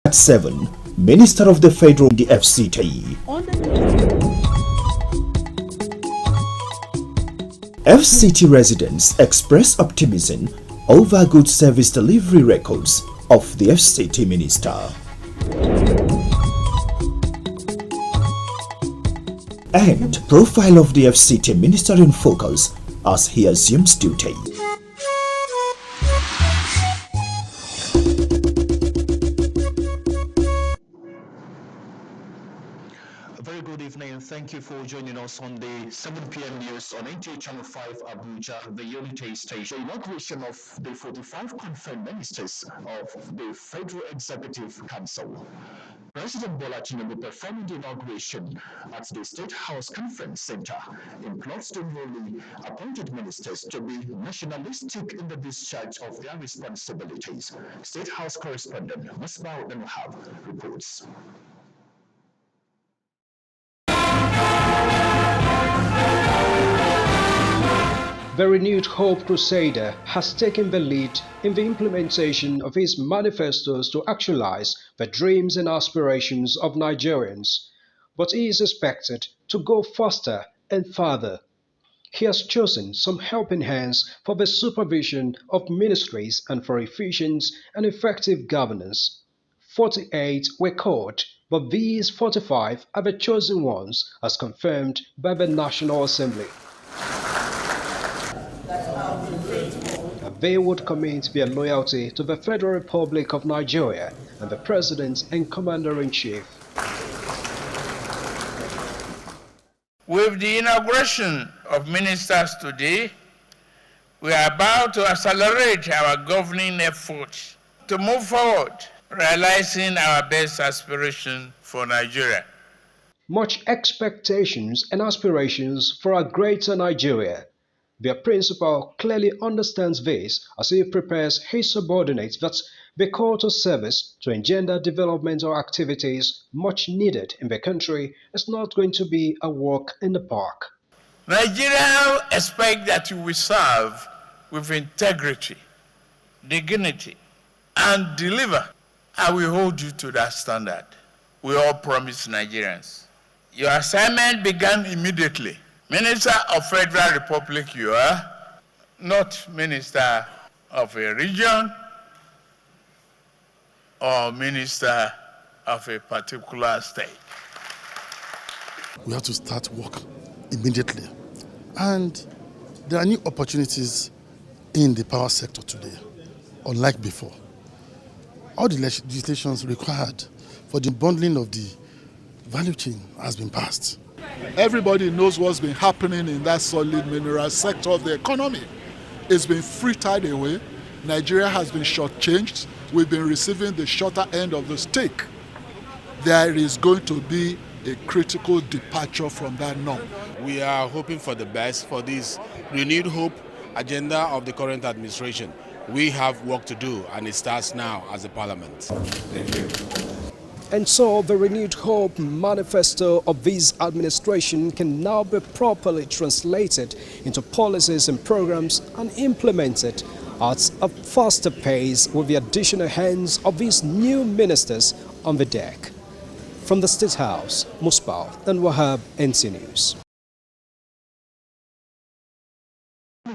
At 7, Minister of the Federal the FCT. FCT residents express optimism over good service delivery records of the FCT minister. And profile of the FCT minister in focus as he assumes duty. A very good evening and thank you for joining us on the 7 p.m. news on Nta Channel 5 Abuja, the unity station. The inauguration of the 45 confirmed ministers of the Federal Executive Council. President Bola Tinubu performing the inauguration at the State House Conference Center implored the newly appointed ministers to be nationalistic in the discharge of their responsibilities. State House correspondent Musbah Wahab reports. The renewed Hope Crusader has taken the lead in the implementation of his manifestos to actualize the dreams and aspirations of Nigerians, but he is expected to go faster and farther. He has chosen some helping hands for the supervision of ministries and for efficient and effective governance. 48 were called, but these 45 are the chosen ones as confirmed by the National Assembly. They would commit their loyalty to the Federal Republic of Nigeria and the President and Commander-in-Chief. With the inauguration of ministers today, we are about to accelerate our governing efforts to move forward, realizing our best aspiration for Nigeria. Much expectations and aspirations for a greater Nigeria. Their principal clearly understands this as he prepares his subordinates that the call to service to engender developmental activities much needed in the country is not going to be a walk in the park. Nigeria expects that you will serve with integrity, dignity, and deliver. I will hold you to that standard. We all promise Nigerians. Your assignment began immediately. Minister of Federal Republic you are, not minister of a region or minister of a particular state. We have to start work immediately. And there are new opportunities in the power sector today, unlike before. All the legislations required for the bundling of the value chain has been passed. Everybody knows what's been happening in that solid mineral sector of the economy. It's been frittered away. Nigeria has been shortchanged. We've been receiving the shorter end of the stick. There is going to be a critical departure from that norm. We are hoping for the best for this renewed hope agenda of the current administration. We have work to do, and it starts now as a parliament. Thank you. And so the renewed hope manifesto of this administration can now be properly translated into policies and programs and implemented at a faster pace with the additional hands of these new ministers on the deck. From the State House, Musbah and Wahab, NC News.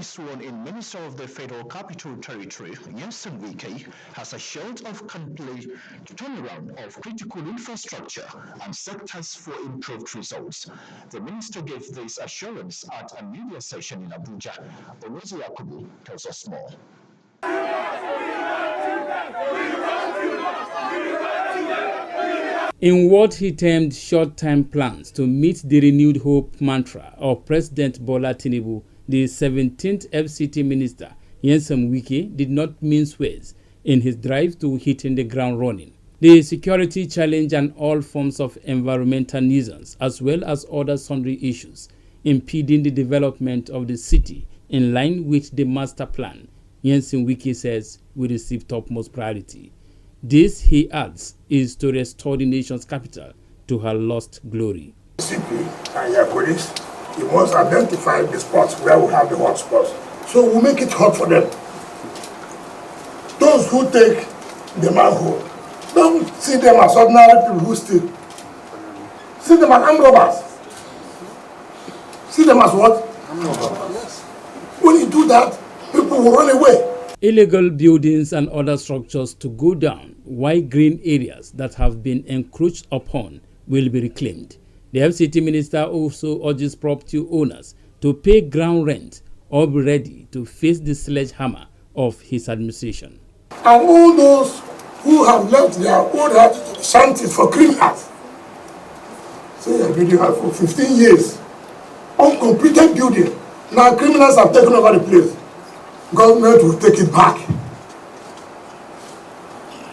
Sworn-in Minister of the Federal Capital Territory, Nta Ch, has assured of complete turnaround of critical infrastructure and sectors for improved results. The minister gave this assurance at a media session in Abuja. Onozi Yakubu tells us more. In what he termed short-term plans to meet the renewed hope mantra of President Bola Tinubu, the 17th FCT minister, Nta did not mince words in his drive to hitting the ground running. The security challenge and all forms of environmental nuisance, as well as other sundry issues, impeding the development of the city in line with the master plan, Nta says will receive topmost priority. This, he adds, is to restore the nation's capital to her lost glory. CP and your police, you must identify the spots where we have the hot spots. So we'll make it hot for them. Those who take the manhole, Don't see them as ordinary people who steal. See them as armed robbers. See them as what? Armed robbers. When you do that, people will run away. Illegal buildings and other structures to go down, while green areas that have been encroached upon will be reclaimed. The FCT minister also urges property owners to pay ground rent or be ready to face the sledgehammer of his administration. And all those who have left their old shanties for criminals, say a building for 15 years, uncompleted building. Now criminals have taken over the place. Government will take it back.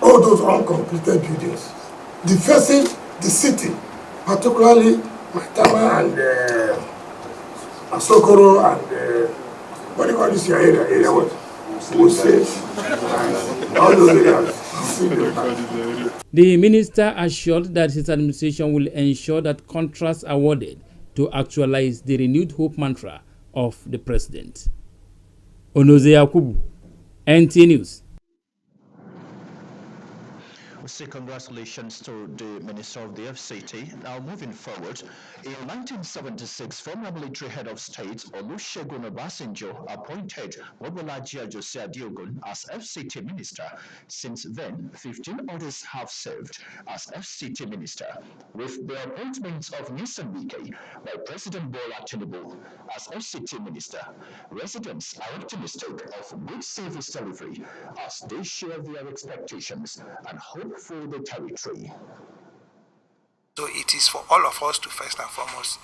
All those uncompleted buildings, defacing the city, particularly Maitama and Asokoro and what do you call this area? Area what? All those areas. The minister assured that his administration will ensure that contracts awarded to actualize the renewed hope mantra of the president. Onoze Yakubu, NT News. We say congratulations to the Minister of the FCT. Now moving forward, in 1976, former military head of state Olusegun Obasanjo appointed Mobolaji Ajose Adeogun as FCT minister. Since then, 15 others have served as FCT minister. With the appointment of Nyesom Wike by President Bola Tinubu as FCT minister, residents are optimistic of good service delivery as they share their expectations and hope for the territory. So it is for all of us to first and foremost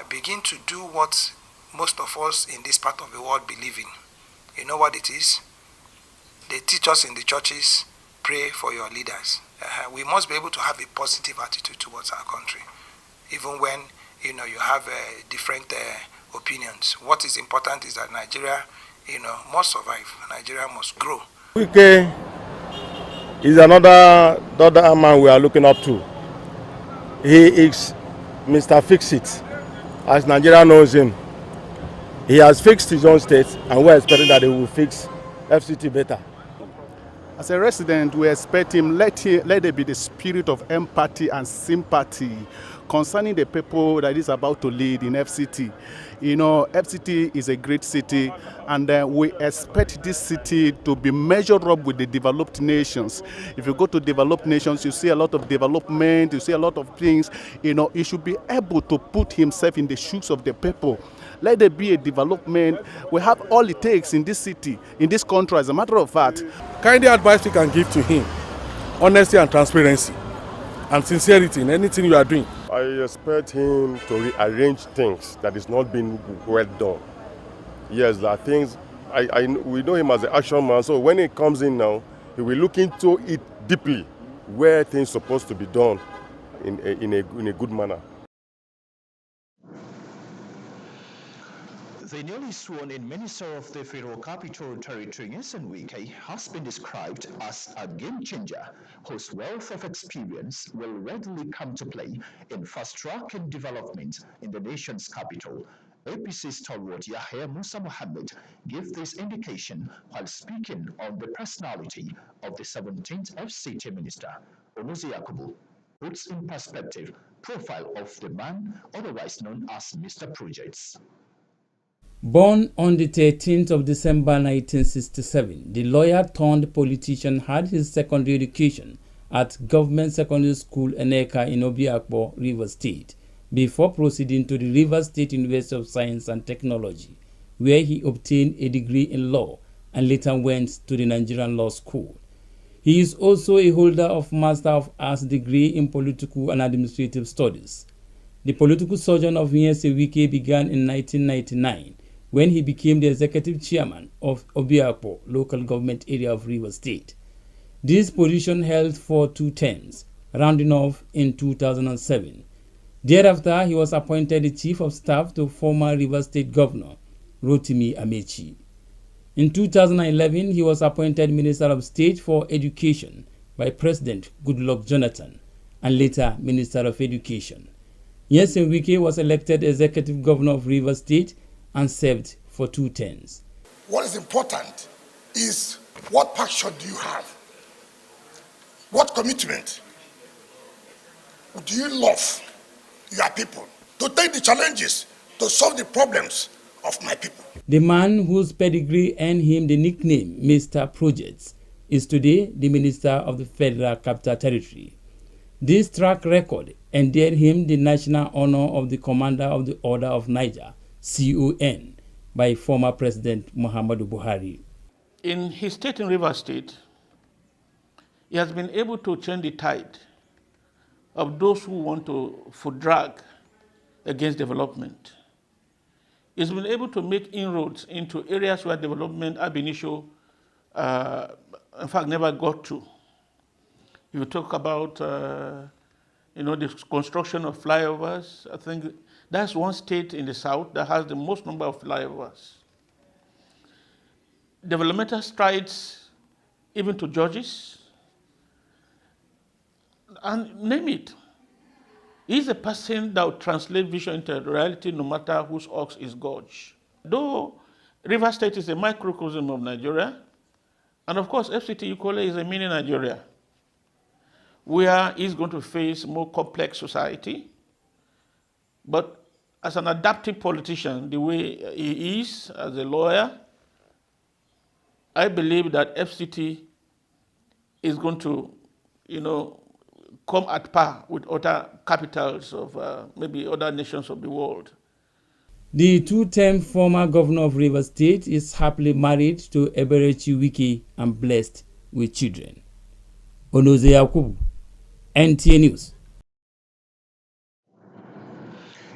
begin to do what most of us in this part of the world believe in. You know what it is? They teach us in the churches, pray for your leaders. We must be able to have a positive attitude towards our country, even when you have different opinions. What is important is that Nigeria, must survive. Nigeria must grow. Wike is another man we are looking up to. He is Mr. Fix-It, as Nigeria knows him. He has fixed his own state, and we're expecting that he will fix FCT better. As a resident, we expect him, let there be the spirit of empathy and sympathy concerning the people that is about to lead in FCT. FCT is a great city, and we expect this city to be measured up with the developed nations. If you go to developed nations, you see a lot of development, you see a lot of things. He should be able to put himself in the shoes of the people. Let there be a development. We have all it takes in this city, in this country, as a matter of fact. Kind advice we can give to him: honesty and transparency and sincerity in anything you are doing. I expect him to rearrange things that is not being well done. Yes, there are things, we know him as an action man, so when he comes in now, he will look into it deeply, where things are supposed to be done in a good manner. The newly sworn-in Minister of the Federal Capital Territory, Nyesom Wike, has been described as a game-changer whose wealth of experience will readily come to play in fast-tracking development in the nation's capital. APC stalwart Yahya Musa Mohammed gave this indication while speaking on the personality of the 17th FCT Minister. Onoze Yakubu puts in perspective profile of the man otherwise known as Mr. Projects. Born on the 13th of December 1967, the lawyer-turned-politician had his secondary education at Government Secondary School Eneka in Obiakpo, Rivers State, before proceeding to the Rivers State University of Science and Technology, where he obtained a degree in law and later went to the Nigerian Law School. He is also a holder of Master of Arts degree in Political and Administrative Studies. The political sojourn of Nyesom Wike began in 1999, when he became the executive chairman of Obiakpo local government area of Rivers State. This position held for 2 terms, rounding off in 2007. Thereafter, he was appointed the chief of staff to former Rivers State Governor Rotimi Amechi. In 2011, he was appointed Minister of State for Education by President Goodluck Jonathan, and later Minister of Education. Nyesom Wike was elected executive governor of Rivers State and served for 2 terms. What is important is what passion do you have? What commitment do you love your people to take the challenges to solve the problems of my people? The man whose pedigree earned him the nickname Mr. Projects is today the Minister of the Federal Capital Territory. This track record endeared him the national honor of the Commander of the Order of Niger, CON, by former President Muhammadu Buhari. In his state in Rivers State, he has been able to turn the tide of those who want to drag against development. He's been able to make inroads into areas where development ab initio, in fact, never got to. You talk about, the construction of flyovers. I think that's one state in the south that has the most number of flyovers. Developmental strides, even to judges, and name it. He's a person that will translate vision into reality no matter whose ox is gorged. Though Rivers State is a microcosm of Nigeria, and of course FCT equally is a mini Nigeria, where he's going to face more complex society. But as an adaptive politician, the way he is as a lawyer, I believe that FCT is going to, come at par with other capitals of maybe other nations of the world. The two-term former governor of Rivers State is happily married to Eberechi Wike and blessed with children. Onoze Yakubu, NTA News.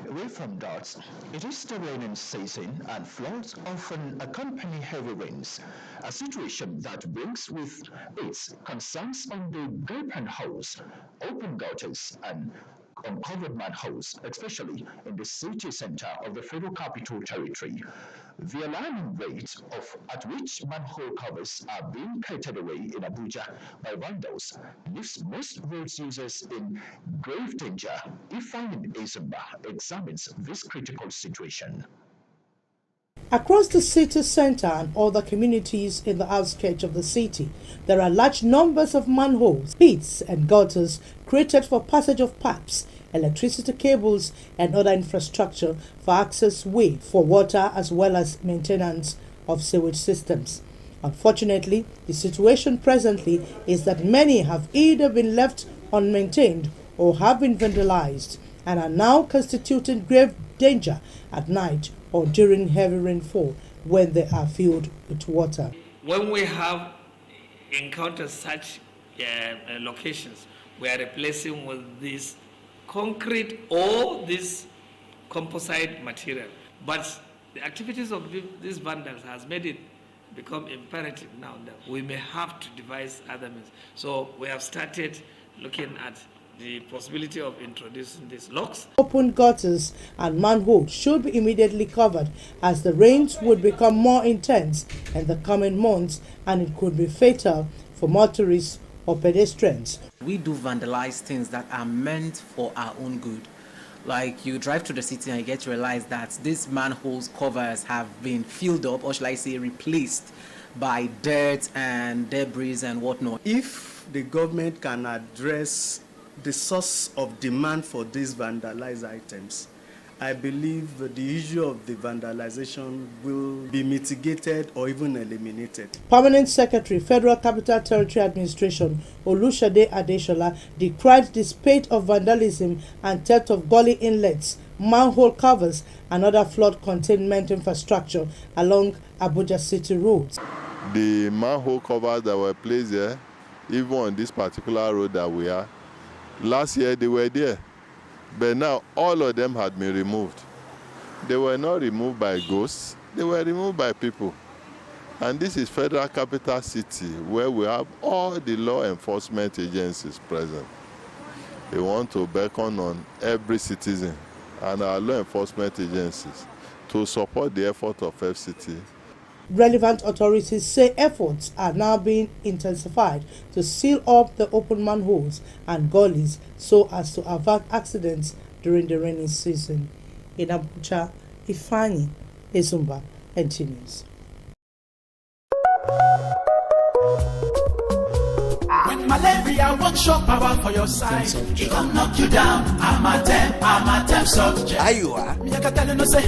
Away from that, it is the rainy season and floods often accompany heavy rains, a situation that brings with its concerns on the gaping holes, open gutters, and uncovered manholes, especially in the city center of the Federal Capital Territory. The alarming rate at which manhole covers are being carted away in Abuja by vandals leaves most road users in grave danger. Ifeanyi Ezumba examines this critical situation. Across the city center and other communities in the outskirts of the city, there are large numbers of manholes, pits and gutters created for passage of pipes, electricity cables and other infrastructure for access way for water as well as maintenance of sewage systems. Unfortunately, the situation presently is that many have either been left unmaintained or have been vandalized and are now constituting grave danger at night or during heavy rainfall when they are filled with water. When we have encountered such locations, we are replacing with this concrete or this composite material. But the activities of these vandals has made it become imperative now that we may have to devise other means. So we have started looking at the possibility of introducing these locks. Open gutters and manholes should be immediately covered as the rains would become more intense in the coming months and it could be fatal for motorists or pedestrians. We do vandalize things that are meant for our own good. Like you drive to the city and you get to realize that these manholes covers have been filled up, or shall I say replaced, by dirt and debris and whatnot. If the government can address the source of demand for these vandalized items, I believe the issue of the vandalization will be mitigated or even eliminated. Permanent Secretary, Federal Capital Territory Administration, Olushade Adeshola, decried the spate of vandalism and theft of gully inlets, manhole covers, and other flood containment infrastructure along Abuja city roads. The manhole covers that were placed there, even on this particular road that we are, last year they were there. But now all of them had been removed. They were not removed by ghosts, they were removed by people. And this is Federal Capital City where we have all the law enforcement agencies present. They want to beckon on every citizen and our law enforcement agencies to support the effort of FCT. Relevant authorities say efforts are now being intensified to seal up the open manholes and gullies so as to avert accidents during the rainy season. In Abuja, Ifeanyi Ezumba, NTA News. malaria won't show power for your side. It gon' knock you down. I'm a temp soft gel. Aywa. Me I can tell you no say.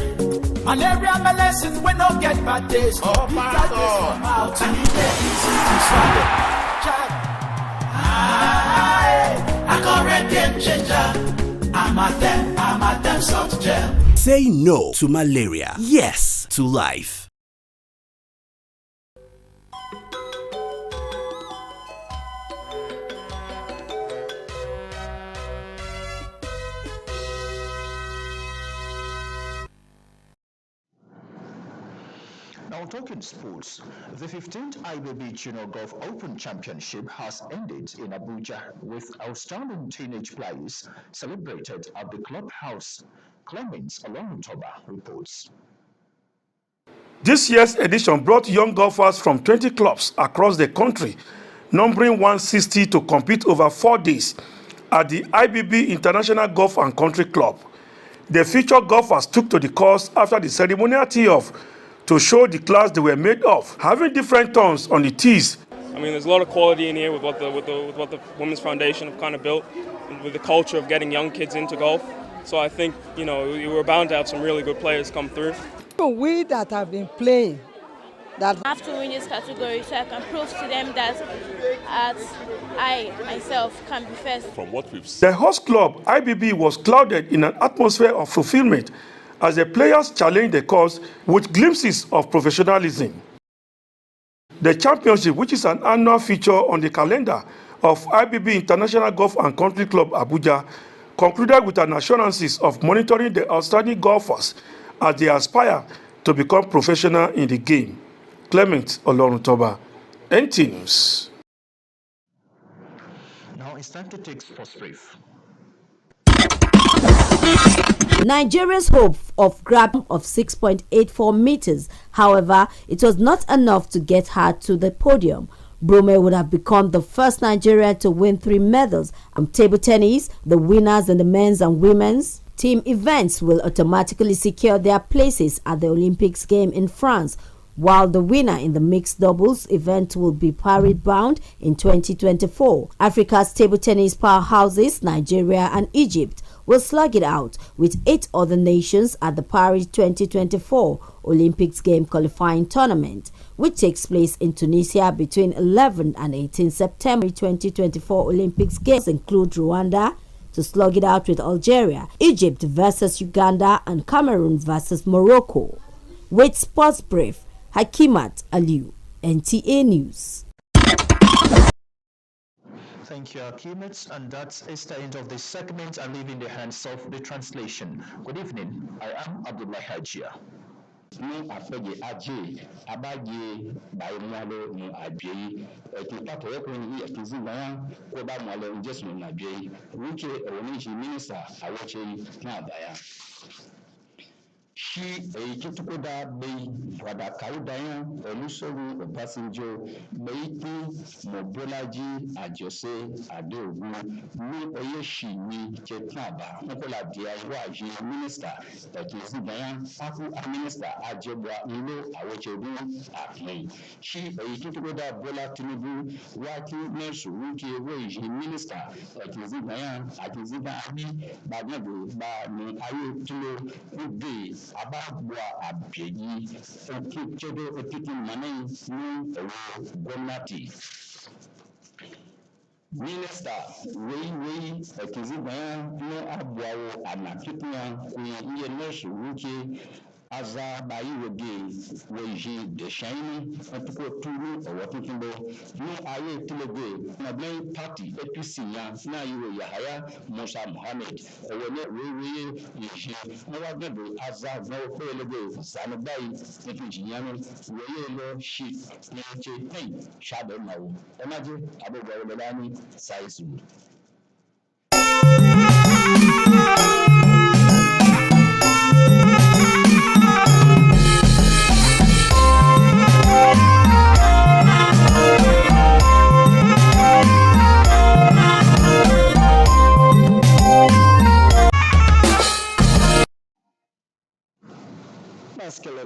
Malaria medicine we no get bad taste. Oh, bad taste from out and it easy to swallow. I correct game changer. I'm a temp soft gel. Say no to malaria. Yes to life. Now talking sports, the 15th IBB Junior Golf Open Championship has ended in Abuja with outstanding teenage players celebrated at the clubhouse. Clemens Olontoba reports. This year's edition brought young golfers from 20 clubs across the country, numbering 160 to compete over 4 days at the IBB International Golf and Country Club. The featured golfers took to the course after the ceremonial tee-off to show the class they were made of, having different turns on the tees. I mean, there's a lot of quality in here with what the Women's Foundation have kind of built, and with the culture of getting young kids into golf. So I think, you know, we were bound to have some really good players come through. We that have been playing, that I have to win this category so I can prove to them that I myself can be first. From what we've seen, the host club, IBB, was clouded in an atmosphere of fulfillment as the players challenged the course with glimpses of professionalism. The championship, which is an annual feature on the calendar of IBB International Golf and Country Club Abuja, concluded with an assurances of monitoring the outstanding golfers as they aspire to become professional in the game. Clement Oloruntoba, NT News. Now it's time to take sports brief. Nigeria's hope of grab of 6.84 meters. However, it was not enough to get her to the podium. Brume would have become the first Nigeria to win 3 medals. Table tennis, the winners in the men's and women's team events will automatically secure their places at the Olympics game in France, while the winner in the mixed doubles event will be Paris-bound in 2024. Africa's table tennis powerhouses, Nigeria and Egypt, will slug it out with 8 other nations at the Paris 2024 Olympics game qualifying tournament, which takes place in Tunisia between 11 and 18 September 2024. Olympics games include Rwanda to slug it out with Algeria, Egypt versus Uganda, and Cameroon versus Morocco. With Sports Brief, Hakimat Aliu, NTA News. Thank you, Akimet, and that is the end of this segment. I leave in the hands of the translation. Good evening, I am Abdullah Hajia. Ní àfẹ́jẹ́ ajé abájé báyìí mwalo mu àbíyí ẹ̀kí pàtó ẹ̀kọ́ ní ẹ̀kízí náà kó bá mwalo ń jẹ́sùn ní àbíyí wíkẹ́ ẹ̀wọ̀n ní ìṣe mínísítà àwọ̀chẹ́ náà báyà. Shi èyí tó tó dá bẹ́ẹ̀ padà káwọ́dáyà Olúṣọ̀run Ọbásanjọ́ bẹ́ẹ̀ tí Mọ́bọ́lájí Àjọṣe Adéògùn ní oyè ṣì ní Jẹ́tàbà Mọ́kọ́lá di àwọn àjẹ mínísítà ẹ̀kínsì dáyà pákó mínísítà àjẹbọ̀ ńlọ àwọ̀jẹ̀dún àfihàn. Shi èyí tó tó dá Bọ́lá Tinubu wákí mẹ́sùn wíkẹ́ owó ìṣe mínísítà ẹ̀kínsì dáyà àkínsì dáyà ní gbàgbọ́ bá ní ayé tó ló ń gbé abagwa abieyi okekedo etiki mane ní ẹ̀rọ gwamnati. Mínísítà wéyíwéyí ẹ̀kìnzígbọ̀n ní àbúrò ànàkíkúnyà kúnyà iye nọ́ọ̀sì wúkẹ́ azabayi woge wòye dẹ̀ṣẹ́yìn ẹ̀tùkọ̀ túrú ọ̀wọ́ tuntun bọ̀ ní ayé tìlẹ̀gbẹ̀ nàbẹ́yìn pàtì APC yẹn náà yíwò Yahaya Musa Muhammed ọ̀wọ́ ní wéwéyé ìṣe wọ́n wá gbẹ̀dọ̀ azabayi fẹ́lẹ́gbẹ̀ zanugbayi tuntun jìyànú wòye lọ ṣì ní ẹ̀jẹ̀ tẹ̀yìn ṣàbẹ̀ náwó ẹ̀májẹ́ abẹ́gbẹ̀ ọ̀lẹ́lá ní sáyẹ́sì.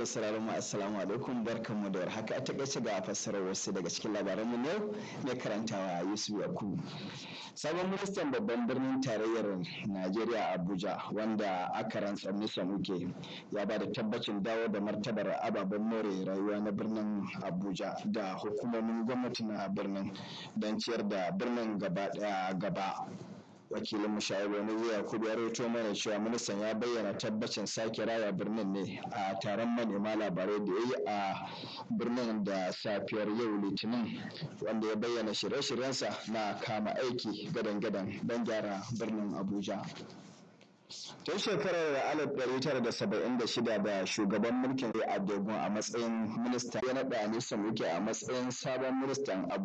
sauraron mu assalamu alaikum barkanmu da warhaka a takaice ga fassarar wasu daga cikin labaranmu na yau mai karantawa Yusuf Yakubu. Sabon ministan babban birnin tarayyar Najeriya Abuja wanda aka rantsar Nisa Muke ya ba da tabbacin dawo da martabar ababen more rayuwa na birnin Abuja da hukumomin gwamnati na birnin don ciyar da birnin gaba. Wakilin mushawarar Nuriya Kudu ya rawaito mana cewa ministan ya bayyana tabbacin sake raya birnin ne a taron manema labarai da ya yi a birnin da safiyar yau Litinin, wanda ya bayyana shirye-shiryensa na kama aiki gadan-gadan don gyara birnin Abuja. Tun shekarar 1976 da shugaban mulkin Adegun a matsayin minista ya naɗa Nyesom Wike a matsayin sabon ministan Abuja.